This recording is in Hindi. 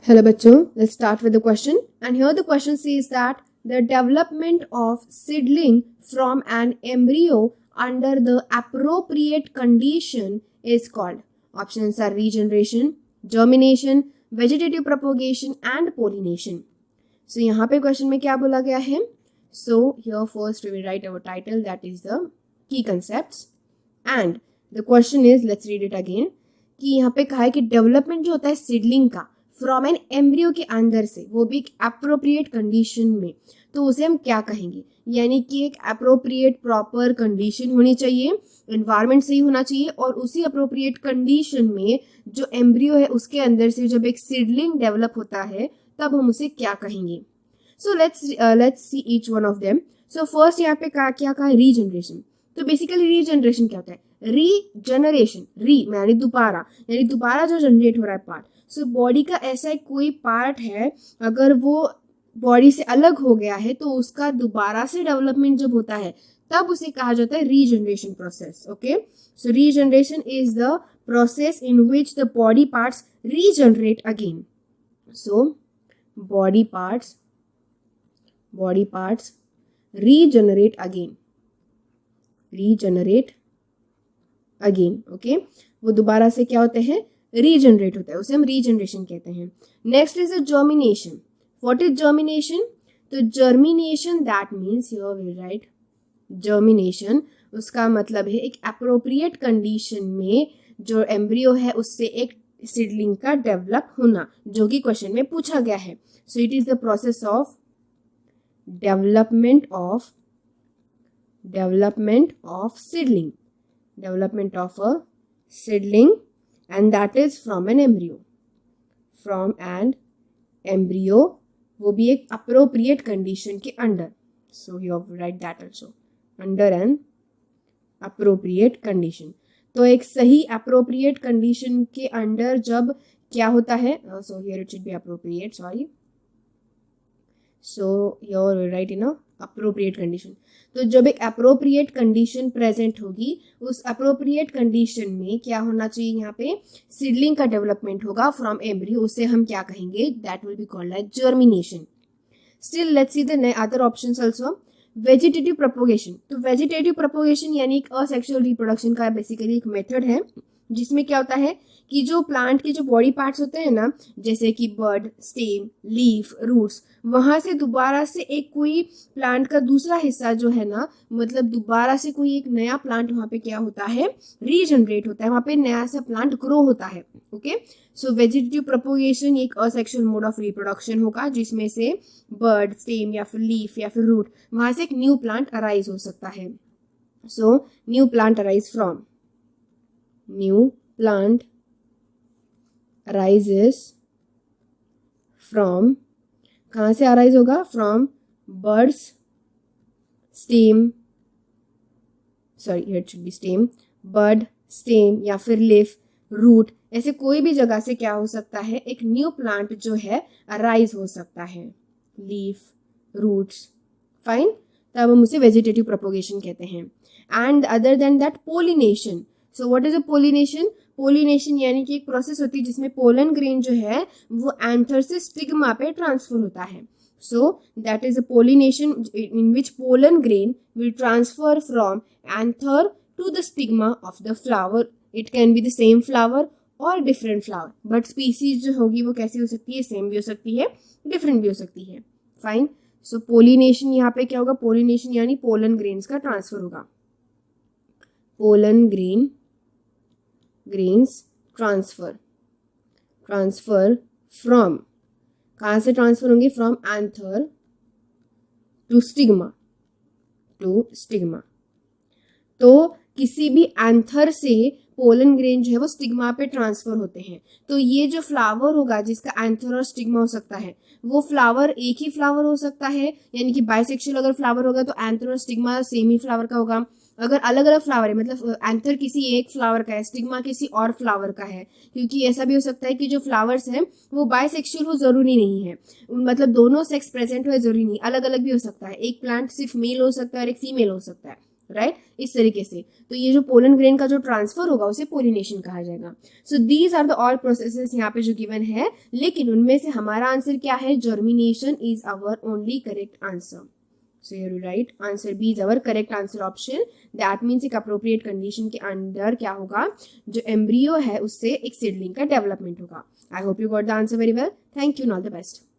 Hello बच्चों, let's start with the question. And here the question says that the development of seedling from an embryo under the appropriate condition is called. Options are regeneration, germination, vegetative propagation and pollination. So यहाँ पे question में क्या बोला गया है? So here first we will write our title, that is the key concepts. And the question is, let's read it again, कि यहाँ पे कहा है कि डेवलपमेंट जो होता है सीडलिंग का फ्रॉम एन एम्ब्रियो के अंदर से, वो भी एक अप्रोप्रिएट कंडीशन में, तो उसे हम क्या कहेंगे? यानी कि एक अप्रोप्रिएट प्रॉपर कंडीशन होनी चाहिए, एनवायरनमेंट सही होना चाहिए, और उसी अप्रोप्रिएट कंडीशन में जो एम्ब्रियो है उसके अंदर से जब एक सीडलिंग डेवलप होता है तब हम उसे क्या कहेंगे? So let's see each one of them. So first यहाँ पे क्या कहा है? रीजनरेशन. तो बेसिकली रीजनरेशन क्या होता है? रीजनरेशन, यानी दोबारा जो जनरेट हो रहा है पार्ट. सो बॉडी का ऐसा कोई पार्ट है, अगर वो बॉडी से अलग हो गया है तो उसका दोबारा से डेवलपमेंट जब होता है तब उसे कहा जाता है regeneration process. Okay, so regeneration is the process in which the body parts regenerate again. So body parts regenerate again. Okay, वो दोबारा से क्या होते हैं? रीजनरेट होता है, उसे हम रीजनरेशन कहते हैं. Next is germination. What is germination? तो germination that means, here we write germination, उसका मतलब है एक अप्रोप्रिएट कंडीशन में जो एम्ब्रियो है उससे एक सीडलिंग का डेवलप होना, जो कि क्वेश्चन में पूछा गया है. So it is the process of development of seedling, and that is from an embryo, वो भी एक appropriate condition के under. So you have to write that also, under an appropriate condition. तो एक सही appropriate condition के अंडर जब क्या होता है? So here it should be appropriate, sorry. So here we write in a appropriate condition. तो जब एक appropriate condition present होगी, उस appropriate condition में क्या होना चाहिए? यहाँ पे सीडलिंग का डेवलपमेंट होगा फ्रॉम एम्ब्रियो, उसे हम क्या कहेंगे? That will be called as germination. Still let's see the other options also. Vegetative propagation. तो वेजिटेटिव प्रोपोगेशन यानी एक असेक्सुअल रिप्रोडक्शन का बेसिकली एक मेथड है, जिसमें क्या होता है कि जो प्लांट के जो बॉडी पार्ट्स होते हैं ना, जैसे कि बड, स्टेम, लीफ, रूट्स, वहां से दोबारा से एक कोई प्लांट का दूसरा हिस्सा जो है ना, मतलब दोबारा से कोई एक नया प्लांट वहां पे क्या होता है? रीजनरेट होता है, वहां पे नया सा प्लांट ग्रो होता है. ओके, सो वेजिटेटिव प्रोपोगेशन एक असेक्सुअल मोड ऑफ रिप्रोडक्शन होगा, जिसमें से बर्ड, स्टेम या फिर लीफ या फिर रूट, वहां से एक न्यू प्लांट अराइज हो सकता है. So new plant arise from, new plant arises from, कहाँ से अराइज होगा? From birds, stem, sorry here it should be stem, bird, stem या फिर लीफ, रूट, ऐसे कोई भी जगह से क्या हो सकता है? एक न्यू प्लांट जो है अराइज हो सकता है. लीफ, रूट्स, फाइन, तब हम उसे वेजिटेटिव प्रोपोगेशन कहते हैं. And other than that pollination. So what is a pollination? Pollination यानी कि एक प्रोसेस होती है जिसमें पोलन ग्रेन जो है वो एंथर से स्टिग्मा पे ट्रांसफर होता है. So that is a pollination in which pollen grain will transfer from anther to the stigma of the flower. It can be the same flower और डिफरेंट फ्लावर, बट स्पीसीज जो होगी वो कैसी हो सकती है? सेम भी हो सकती है, डिफरेंट भी हो सकती है. फाइन, सो पोलिनेशन यहाँ पे क्या होगा? पोलिनेशन यानी पोलन ग्रेन्स का ट्रांसफर होगा. पोलन ग्रेन्स ट्रांसफर फ्रॉम, कहाँ से ट्रांसफर होंगे? From anther to stigma. तो किसी भी एंथर से पोलन ग्रेन जो है वो स्टिग्मा पे ट्रांसफर होते हैं. तो ये जो फ्लावर होगा जिसका एंथर और स्टिग्मा हो सकता है, वो फ्लावर एक ही फ्लावर हो सकता है, यानी कि बाइसेक्सुअल अगर फ्लावर होगा तो एंथर और स्टिग्मा सेम ही फ्लावर का होगा. अगर अलग अलग फ्लावर है, मतलब एंथर किसी एक फ्लावर का है, स्टिग्मा किसी और फ्लावर का है, क्योंकि ऐसा भी हो सकता है कि जो फ्लावर्स हैं वो बाइसेक्सुअल हो, जरूरी नहीं है, मतलब दोनों सेक्स प्रेजेंट हो जरूरी नहीं, अलग अलग भी हो सकता है. एक प्लांट सिर्फ मेल हो सकता है और एक फीमेल हो सकता है. राइट, इस तरीके से। तो ये जो पोलन ग्रेन का जो ट्रांसफर होगा उसे पोलिनेशन कहा जाएगा। So these are the all processes यहाँ पे जो गिवन है, लेकिन उनमें से हमारा आंसर क्या है, germination is our only correct answer. So here you write answer B is our correct answer option. That means एक appropriate condition के अंदर क्या होगा, जो embryo है उससे एक seedling का development होगा। I hope you got the answer very well. Thank you and all the best.